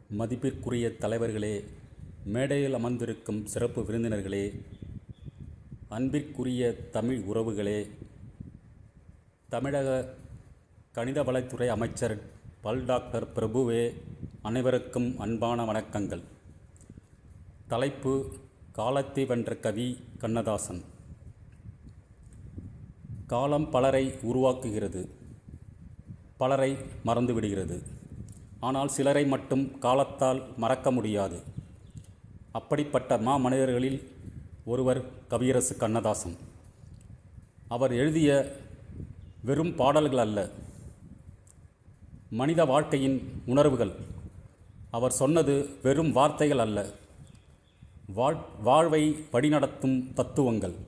மதிப்பிற்குரிய தலைவர்களே, மேடையில் அமர்ந்திருக்கும் சிறப்பு விருந்தினர்களே, அன்பிற்குரிய தமிழ் உறவுகளே, தமிழக கணித வளத்துறை அமைச்சர் டாக்டர் பிரபுவே, அனைவருக்கும் அன்பான வணக்கங்கள். தலைப்பு: காலத்தை வென்ற கவி கண்ணதாசன். காலம் பலரை உருவாக்குகிறது, பலரை மறந்துவிடுகிறது. ஆனால் சிலரை மட்டும் காலத்தால் மறக்க முடியாது. அப்படிப்பட்ட மாமனிதர்களில் ஒருவர் கவியரசு கண்ணதாசன். அவர் எழுதிய வெறும் பாடல்கள் அல்ல, மனித வாழ்க்கையின் உணர்வுகள். அவர் சொன்னது வெறும் வார்த்தைகள் அல்ல, வாழ்வை வழிநடத்தும் தத்துவங்கள்.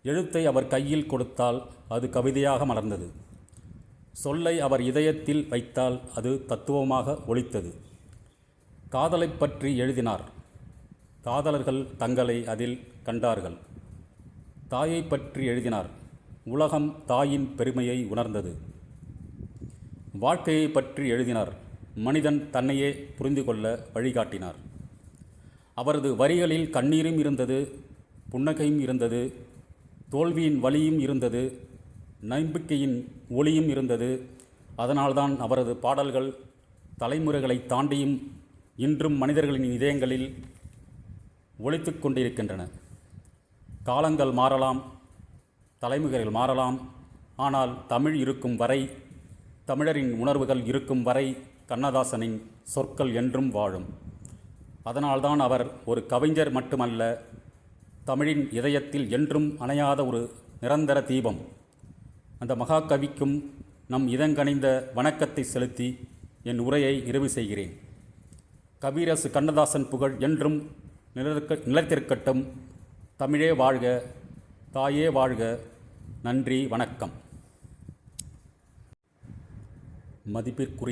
எழுத்தை அவர் கையில் கொடுத்தால் அது கவிதையாக மலர்ந்தது. சொல்லை அவர் இதயத்தில் வைத்தால் அது தத்துவமாக ஒலித்தது. காதலை பற்றி எழுதினார், காதலர்கள் தங்களை அதில் கண்டார்கள். தாயை பற்றி எழுதினார், உலகம் தாயின் பெருமையை உணர்ந்தது. வாழ்க்கையை பற்றி எழுதினார், மனிதன் தன்னையே புரிந்து கொள்ள வழிகாட்டினார். அவரது வரிகளில் கண்ணீரும் இருந்தது, புன்னகையும் இருந்தது, தோல்வியின் வலியும் இருந்தது, நம்பிக்கையின் ஒளியும் இருந்தது. அதனால்தான் அவரது பாடல்கள் தலைமுறைகளை தாண்டியும் இன்றும் மனிதர்களின் இதயங்களில் ஒலித்து கொண்டிருக்கின்றன. காலங்கள் மாறலாம், தலைமுறைகள் மாறலாம், ஆனால் தமிழ் இருக்கும் வரை, தமிழரின் உணர்வுகள் இருக்கும் வரை கண்ணதாசனின் சொற்கள் என்றும் வாழும். அதனால்தான் அவர் ஒரு கவிஞர் மட்டுமல்ல, தமிழின் இதயத்தில் என்றும் அணையாத ஒரு நிரந்தர தீபம். அந்த மகாகவிக்கும் நம் இதங்கணிந்த வணக்கத்தை செலுத்தி என் உரையை நிறைவு செய்கிறேன். கவியரசு கண்ணதாசன் புகழ் என்றும் நிலைத்திருக்கட்டும். தமிழே வாழ்க, தாயே வாழ்க. நன்றி, வணக்கம். மதிப்பிற்குரிய